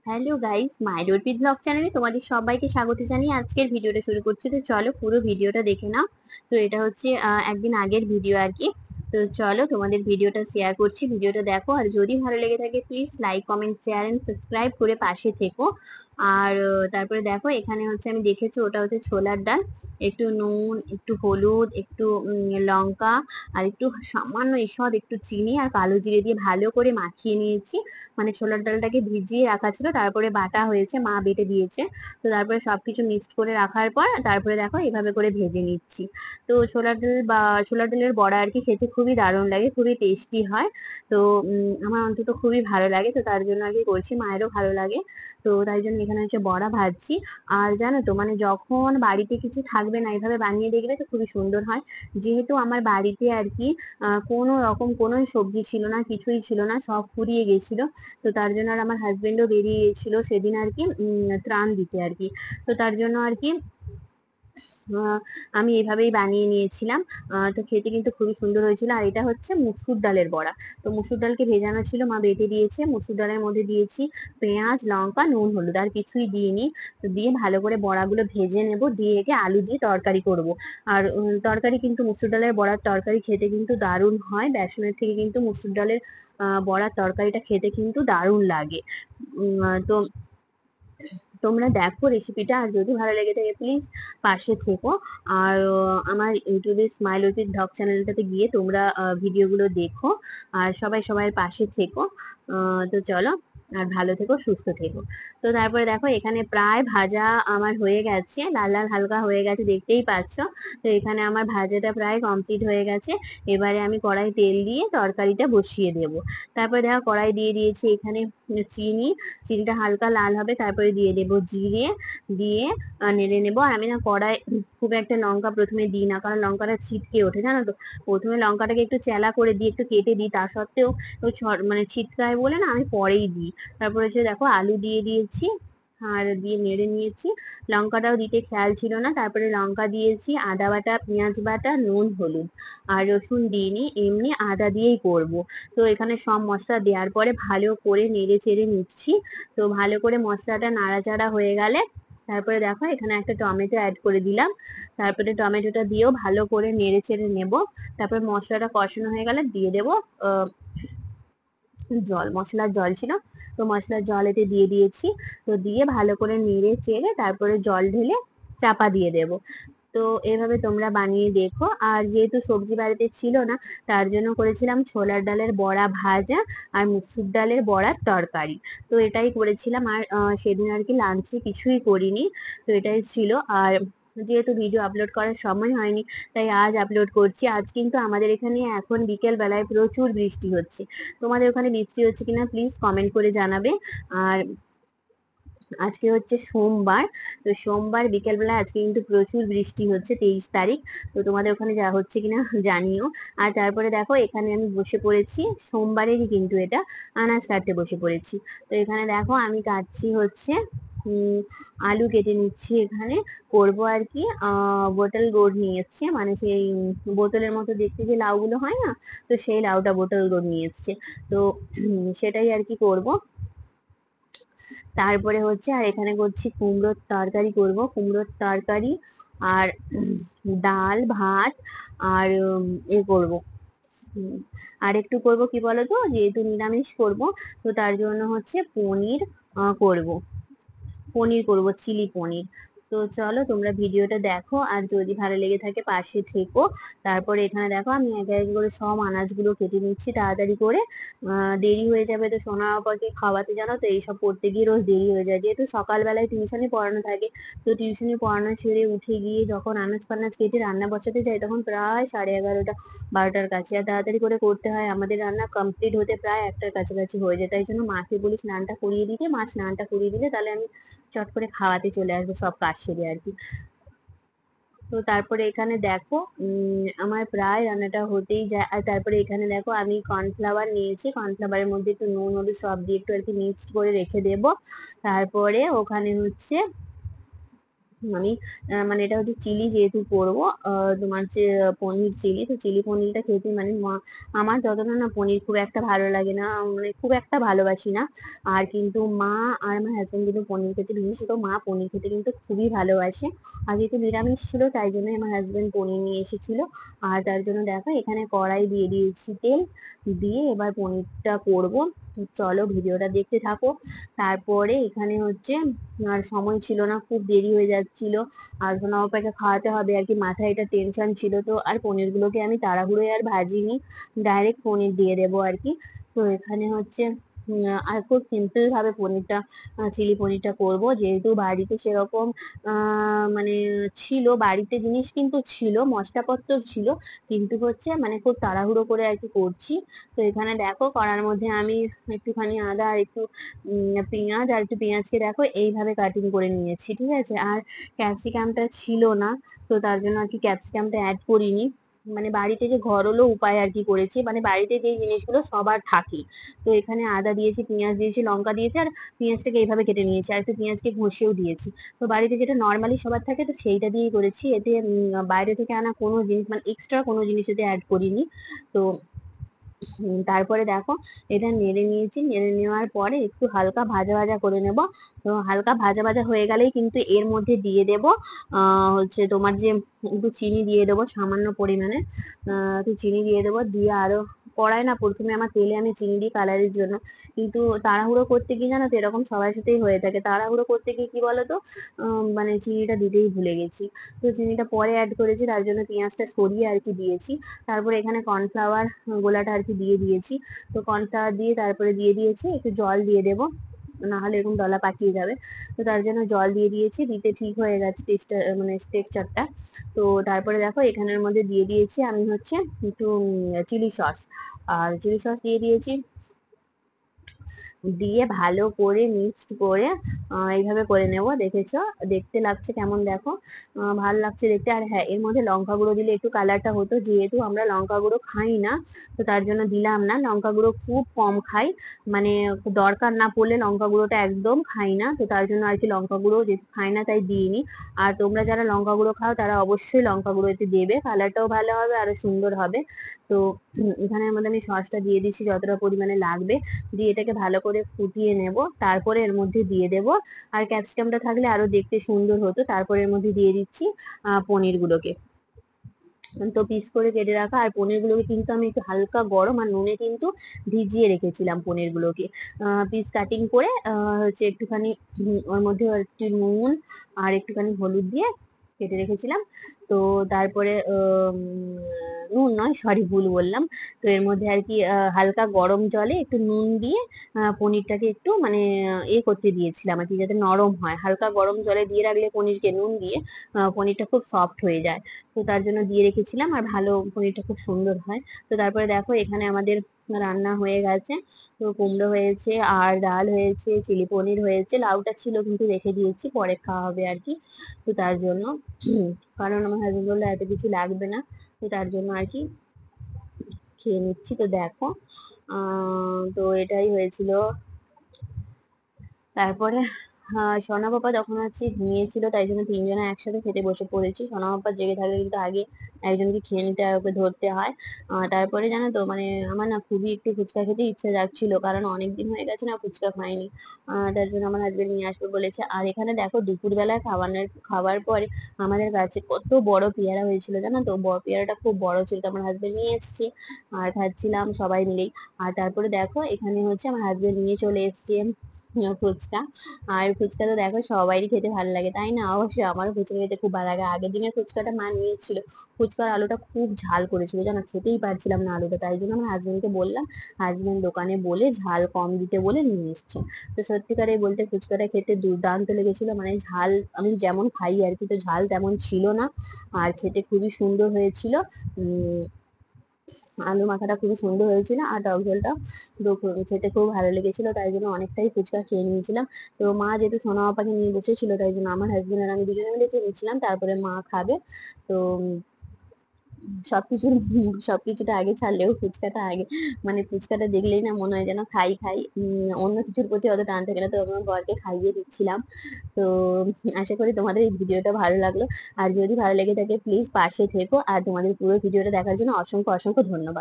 Hello guys, মাই রোডবি blog চ্যানেলে তোমাদের সবাইকে স্বাগত জানিয়ে আজকের ভিডিওটা শুরু করছি। তো চলো পুরো ভিডিওটা দেখে নাও। তো এটা হচ্ছে একদিন আগের ভিডিও আর কি। তো চলো তোমাদের ভিডিওটা শেয়ার করছি, ভিডিওটা দেখো। আর যদি ভালো লেগে থাকে please like, comment, share and subscribe করে পাশে থেকো। আর তারপরে দেখো এখানে হচ্ছে আমি দেখেছি ওটা হচ্ছে ছোলার ডাল। একটু নুন, একটু হলুদ, একটু লঙ্কা, আর একটু সামান্য ঈষৎ একটু চিনি আর কালো জিরে দিয়ে ভালো করে মাখিয়ে নিয়েছি। মানে ছোলার ডালটাকে ভিজিয়ে রাখা ছিল, তারপরে বাটা হয়েছে, মা বেটে দিয়েছে। তো তারপরে সবকিছু মিক্সড করে রাখার পর তারপরে দেখো এভাবে করে ভেজে নিচ্ছি। তো ছোলার ডাল বা ছোলার ডালের বড়া আর কি খেতে খুবই দারুণ লাগে, খুবই টেস্টি হয়। তো আমার অন্তত খুবই ভালো লাগে, তো তার জন্য আর কি করছি, মায়েরও ভালো লাগে। তো তাই জন্য এখানে হচ্ছে বড়া ভাজছি। আর জানো তো মানে যখন বাড়িতে কিছু থাকবে না এভাবে বানিয়ে দেখবে তো খুবই সুন্দর হয়। যেহেতু আমার বাড়িতে আর কি কোনো রকম কোনো সবজি ছিল না, কিছুই ছিল না, সব ফুরিয়ে গেছিল। তো তার জন্য আর আমার হাজবেন্ডও বেরিয়ে গেছিল সেদিন আর কি ত্রাণ দিতে আর কি। তো তার জন্য আর কি আহ, আমি এভাবেই বানিয়ে নিয়েছিলাম। তো খেতে কিন্তু খুবই সুন্দর হয়েছিল। আর এটা হচ্ছে মুসুর ডালের বড়া। তো মুসুর ডালকে ভেজানো ছিল, মা বেটে দিয়েছে। মুসুর ডালের মধ্যে দিয়েছি পেঁয়াজ, লঙ্কা, নুন, হলুদ, আর কিছুই দিইনি। তো দিয়ে ভালো করে বড়াগুলো ভেজে নেব, দিয়ে একে আলু দিয়ে তরকারি করব। আর তরকারি কিন্তু মুসুর ডালের বড়ার তরকারি খেতে কিন্তু দারুণ হয়, বেসনের থেকে কিন্তু মুসুর ডালের বড়ার তরকারিটা খেতে কিন্তু দারুণ লাগে। তো তোমরা দেখো রেসিপিটা, আর যদি ভালো লেগে থাকে প্লিজ পাশে থেকো। আর আমার ইউটিউবে স্মাইল উইথ ঢক চ্যানেলটাতে গিয়ে তোমরা ভিডিওগুলো দেখো। আর সবাই সবার পাশে থেকো। তো চলো, আর ভালো থেকো, সুস্থ থেকো। তো তারপরে দেখো এখানে প্রায় ভাজা আমার হয়ে গেছে, লাল লাল হালকা হয়ে গেছে, দেখতেই পাচ্ছ। তো এখানে আমার ভাজাটা প্রায় কমপ্লিট হয়ে গেছে। এবারে আমি কড়াই তেল দিয়ে তরকারিটা বসিয়ে দেব। তারপরে দেখো কড়াই দিয়ে দিয়েছি এখানে চিনি। চিনিটা হালকা লাল হবে, তারপরে দিয়ে দেবো জিরে। দিয়ে নেড়ে নেবো। আর আমি না কড়াই খুব একটা লঙ্কা প্রথমে দিই না, কারণ লঙ্কাটা ছিটকে ওঠে, জানো তো। প্রথমে লঙ্কাটাকে একটু চেলা করে দিই, একটু কেটে দিই, তা সত্ত্বেও ওই মানে ছিটকায় বলে না আমি পরেই দিই। তারপরে হচ্ছে দেখো আলু দিয়ে দিয়েছি। আর দিয়ে নেড়ে নিয়েছি। লঙ্কাটাও দিতে খেয়াল ছিল না, তারপরে লঙ্কা দিয়েছি, আদা বাটা, পেঁয়াজ বাটা, নুন, হলুদ। আর রসুন দিইনি, এমনি আদা দিয়েই করব। তো এখানে সব মশলা দেওয়ার পরে ভালো করে নেড়ে চেড়ে নিচ্ছি। তো ভালো করে মশলাটা নাড়াচাড়া হয়ে গেলে তারপরে দেখো এখানে একটা টমেটো অ্যাড করে দিলাম। তারপরে টমেটোটা দিয়েও ভালো করে নেড়ে চেড়ে নেব। তারপরে মশলাটা কষানো হয়ে গেলে দিয়ে দেবো জল, মশলার জল ছিল। তো মশলার জল এতে দিয়ে দিয়েছি। তো দিয়ে ভালো করে নেড়ে চেড়ে তারপরে জল ঢেলে চাপা দিয়ে দেব। তো এভাবে তোমরা বানিয়ে দেখো। আর যেহেতু সবজি বাড়িতে ছিল না, তার জন্য করেছিলাম ছোলার ডালের বড়া ভাজা আর মুসুর ডালের বড়ার তরকারি। তো এটাই করেছিলাম। আর সেদিন আর কি লাঞ্চে কিছুই করিনি। তো এটাই ছিল। আর যেহেতু ভিডিও আপলোড করার সময় হয়নি, তাই আজ আপলোড করছি। আজ কিন্তু আমাদের এখানে এখন বিকেল বেলায় প্রচুর বৃষ্টি হচ্ছে। তোমাদের ওখানে বৃষ্টি হচ্ছে কিনা প্লিজ কমেন্ট করে জানাবে। আর আজকে হচ্ছে সোমবার। তো সোমবার বিকেলবেলা আজকে কিন্তু প্রচুর বৃষ্টি হচ্ছে, 23 তারিখ। তো তোমাদের ওখানে যা হচ্ছে কিনা জানিও। আর তারপরে দেখো এখানে আমি বসে পড়েছি, সোমবারেরই কিন্তু এটা, আনাজ কাটতে বসে পড়েছি। তো এখানে দেখো আমি কাটছি হচ্ছে উম আলু কেটে নিচ্ছি এখানে। করব আর কি বোতল গোর্ড নিয়ে এসছে, মানে সেই বোতলের মতো দেখতে যে লাউগুলো হয় না, তো সেই লাউটা বোতল গোর্ড নিয়ে এসছে। তো সেটাই আর কি করব। তারপরে হচ্ছে আর এখানে করছি কুমড়োর তরকারি, করব কুমড়োর তরকারি। আর ডাল ভাত। আর এ করব, আর একটু করব কি বলতো, যেহেতু নিরামিষ করব, তো তার জন্য হচ্ছে পনির করব। পনির করব, চিলি পনির। তো চলো তোমরা ভিডিওটা দেখো, আর যদি ভালো লেগে থাকে পাশে থেকো। তারপরে এখানে দেখো আমি একে একে করে সব আনাজগুলো কেটে নিচ্ছি তাড়াতাড়ি করে। দেরি হয়ে যাবে তো সোনা আপাকে খাওয়াতে, জানো তো এইসব করতে গিয়ে রোজ দেরি হয়ে যায়, যেহেতু সকালবেলায় টিউশনে পড়ানো থাকে। তো টিউশনে পড়ানো সেরে উঠে গিয়ে যখন আনাজ ফানাজ কেটে রান্না বসাতে যাই তখন প্রায় 11:30 12টার কাছে। আর তাড়াতাড়ি করে করতে হয়, আমাদের রান্না কমপ্লিট হতে প্রায় 1টার কাছাকাছি হয়ে যায়। তাই জন্য মাকে বলি স্নানটা করিয়ে দিতে, মা স্নানটা করিয়ে দিলে তাহলে আমি চট করে খাওয়াতে চলে আসবো সব কাজ সেরে আর কি। তো তারপরে এখানে দেখো আমার প্রায় রান্নাটা হতেই যায়। আর তারপরে এখানে দেখো আমি কর্নফ্লাওয়ার নিয়েছি, কর্নফ্লাওয়ারের মধ্যে একটু নুন হলুদ সব দিয়ে একটু আর কি মিক্সড করে রেখে দেবো। তারপরে ওখানে হচ্ছে আমি মানে এটা হচ্ছে চিলি যেহেতু করবো, তোমার যে পনির চিলি, তো চিলি পনিরটা খেতে মানে আমার যতটা না পনির খুব একটা ভালো লাগে না, মানে খুব একটা ভালোবাসি না। আর কিন্তু মা আর আমার হাজবেন্ড কিন্তু পনির খেতে, বিশেষত মা পনির খেতে কিন্তু খুবই ভালোবাসে। আর যেহেতু নিরামিষ ছিল তাই জন্য আমার হাজবেন্ড পনির নিয়ে এসেছিল। আর তার জন্য দেখো এখানে কড়াই দিয়ে দিয়েছি তেল, দিয়ে এবার পনিরটা করব। তো চলো ভিডিওটা দেখতে থাকো। তারপরে এখানে হচ্ছে আর সময় ছিল না, খুব দেরি হয়ে যাচ্ছিল। আর সোনা পাপাকে খাওয়াতে হবে আর কি, মাথায় এটা টেনশন ছিল। তো আর পনির গুলোকে আমি তাড়াহুড়োয় আর ভাজিনি, ডাইরেক্ট পনির দিয়ে দেবো আর কি। তো এখানে হচ্ছে আর খুব সিম্পল ভাবে পনিরটা, চিলি পনিরটা করব, যেহেতু বাড়িতে সেরকম মানে ছিল, বাড়িতে জিনিস কিন্তু ছিল, মশলাপত্র ছিল, কিন্তু হচ্ছে মানে খুব তাড়াহুড়ো করে আর কি করছি। তো এখানে দেখো কড়ার মধ্যে আমি একটুখানি আদা আর একটু পেঁয়াজ, আর একটু পেঁয়াজকে দেখো এইভাবে কাটিং করে নিয়েছি, ঠিক আছে। আর ক্যাপসিকামটা ছিল না, তো তার জন্য আর কি ক্যাপসিকামটা অ্যাড করিনি। মানে বাড়িতে যে ঘরোলো উপায় আর কি করেছি, মানে বাড়িতে যে জিনিসগুলো সবার থাকে। তো এখানে আদা দিয়েছি, পেঁয়াজ দিয়েছি, লঙ্কা দিয়েছি, আর পেঁয়াজটাকে এইভাবে কেটে নিয়েছি, আর একটু পেঁয়াজকে ঘষেও দিয়েছি। তো বাড়িতে যেটা নর্মালি সবার থাকে তো সেইটা দিয়েই করেছি, এতে বাইরে থেকে আনা কোনো জিনিস মানে এক্সট্রা কোনো জিনিস এতে অ্যাড করিনি। তো তারপরে দেখো এটা নেড়ে নিয়েছি, নেড়ে নেওয়ার পরে একটু হালকা ভাজা ভাজা করে নেব। তো হালকা ভাজা ভাজা হয়ে গেলেই কিন্তু এর মধ্যে দিয়ে দেব হচ্ছে তোমার যে একটু চিনি দিয়ে দেবো সামান্য পরিমাণে, একটু চিনি দিয়ে দেবো, দিয়ে আরো কড়াই না প্রথমে আমার তেলে আমি চিনি দিই কালারের জন্য। কিন্তু তাড়াহুড়ো করতে গিয়ে জানো তো এরকম সবার সাথেই হয়ে থাকে, তাড়াহুড়ো করতে গিয়ে কি বলতো মানে চিনিটা দিতেই ভুলে গেছি। তো চিনিটা পরে অ্যাড করেছি, তার জন্য পেঁয়াজটা সরিয়ে আর কি দিয়েছি। তারপরে এখানে কর্নফ্লাওয়ার গোলাটা আর কি দিয়ে দিয়েছি। তো কর্নফ্লাওয়ার দিয়ে তারপরে দিয়ে দিয়েছি একটু জল দিয়ে দেবো, না হলে এরকম দলা পাকিয়ে যাবে। তো তার জন্য জল দিয়ে দিয়েছি, দিতে ঠিক হয়ে গেছে টেস্টটা মানে টেক্সচারটা। তো তারপরে দেখো এখানের মধ্যে দিয়ে দিয়েছি আমি হচ্ছে একটু চিলি সস, আর চিলি সস দিয়ে দিয়েছি, দিয়ে ভালো করে মিক্সড করে এইভাবে করে নেব। দেখেছো দেখতে লাগছে কেমন দেখো, ভালো লাগছে দেখতে। আর হ্যাঁ, এর মধ্যে লঙ্কা গুঁড়ো দিলে একটু কালারটা হতো, যেহেতু আমরা লঙ্কা গুঁড়ো খাই না তো তার জন্য দিলাম না। লঙ্কা গুঁড়ো খুব কম খাই, মানে দরকার না পড়লে লঙ্কা গুঁড়োটা একদম খাই না, তো তার জন্য আর কি লঙ্কা গুঁড়ো যেহেতু খাই না তাই দিইনি। আর তোমরা যারা লঙ্কা গুঁড়ো খাও তারা অবশ্যই লঙ্কা গুঁড়ো এতে দেবে, কালারটাও ভালো হবে আরো সুন্দর হবে। তো এখানের মধ্যে আমি সসটা দিয়ে দিচ্ছি যতটা পরিমাণে লাগবে, দিয়ে এটাকে ভালো করে ফুটিয়ে নেব। তারপরে এর মধ্যে দিয়ে দেব, আর ক্যাপসিকামটা থাকলে আরো দেখতে সুন্দর হতো। তারপরে এর মধ্যে দিয়ে দিচ্ছি পনির গুলোকে, তো পিস করে কেটে রাখা। আর পনির গুলোকে কিন্তু আমি একটু হালকা গরম আর নুনে কিন্তু ভিজিয়ে রেখেছিলাম পনির গুলোকে, পিস কাটিং করে হচ্ছে একটুখানি ওর মধ্যে একটু নুন আর একটুখানি হলুদ দিয়ে কেটে রেখেছিলাম। তো তারপরে নুন নয়, সরি ভুল বললাম। তো এর মধ্যে আর কি হালকা গরম জলে একটু নুন দিয়ে পনিরটাকে একটু মানে করতে দিয়েছিলাম আর কি, যাতে নরম হয়। হালকা গরম জলে দিয়ে রাখলে পনিরকে নুন দিয়ে পনিরটা খুব সফট হয়ে যায়। তো তার জন্য দিয়ে রেখেছিলাম, আর ভালো পনিরটা খুব সুন্দর হয়। তো তারপরে দেখো এখানে আমাদের রান্না হয়ে গেছে। তো কুমড়ো হয়েছে, আর ডাল হয়েছে, চিলি পনির হয়েছে, লাউটা ছিল কিন্তু রেখে দিয়েছি, পরে খাওয়া হবে আর কি। তো তার জন্য কারণ আমার হাজবেন্ড বললো এত কিছু লাগবে না, তো তার জন্য আর কি খেয়ে নিচ্ছি। তো দেখো তো এটাই হয়েছিল। তারপরে সোনা পাপা যখন হচ্ছে ঘুমিয়েছিল তাই জন্য তিনজনে একসাথে খেতে বসে পড়েছি। সোনা পাপা জেগে থাকলে কিন্তু আগে একজনকে খেয়ে নিতে হয়, ওকে ধরতে হয়। তারপরে জানো তো মানে আমার না খুবই একটু ফুচকা খেতে ইচ্ছে যাচ্ছিল, কারণ অনেকদিন হয়ে গেছে না ফুচকা খাইনি। তার জন্য আমার হাজবেন্ড নিয়ে আসবে বলেছে। আর এখানে দেখো দুপুরবেলায় খাবার পরে আমাদের গাছে কত বড় পেয়ারা হয়েছিল জানো তো, বড় পেয়ারাটা খুব বড় ছিল, তো আমার হাজবেন্ড নিয়ে এসেছে আর খাচ্ছিলাম সবাই মিলেই। আর তারপরে দেখো এখানে হচ্ছে আমার হাজবেন্ড নিয়ে চলে এসছে ফুচকা। আর ফুচকা তো দেখো সবারই খেতে ভালো লাগে তাই না, অবশ্যই আমারও ফুচকা খেতে খুব ভালো লাগে। আগের দিনের ফুচকাটা মা নিয়েছিল, ফুচকার আলুটা খুব ঝাল করেছিল জানো, খেতেই পারছিলাম না আলুটা, তাই জন্য আমার হাজবেন্ডকে বললাম, হাজবেন্ড দোকানে বলে ঝাল কম দিতে বলে নিয়ে এসছে। তো সত্যিকারে বলতে ফুচকাটা খেতে দুর্দান্ত লেগেছিল, মানে ঝাল আমি যেমন খাই আর কি, তো ঝাল তেমন ছিল না, আর খেতে খুবই সুন্দর হয়েছিল। উম আলু মাখাটা খুবই সুন্দর হয়েছিল, আর টক ঝোলটা খেতে খুব ভালো লেগেছিল, তাই জন্য অনেকটাই ফুচকা খেয়ে নিয়েছিলাম। তো মা যেহেতু সোনা পাপাকে নিয়ে বসেছিল তাই জন্য আমার হাজবেন্ড আর আমি দুজনে মিলে খেয়ে নিয়েছিলাম, তারপরে মা খাবে। তো সবকিছুর সবকিছুটা আগে ছাড়লেও ফুচকাটা আগে, মানে ফুচকাটা দেখলেই না মনে হয় যেন খাই খাই। অন্য কিছুর প্রতি অত টান থাকে না, তো আমার বরকে খাইয়ে দিচ্ছিলাম। তো আশা করি তোমাদের এই ভিডিওটা ভালো লাগলো। আর যদি ভালো লেগে থাকে প্লিজ পাশে থেকো, আর তোমাদের পুরো ভিডিওটা দেখার জন্য অসংখ্য অসংখ্য ধন্যবাদ।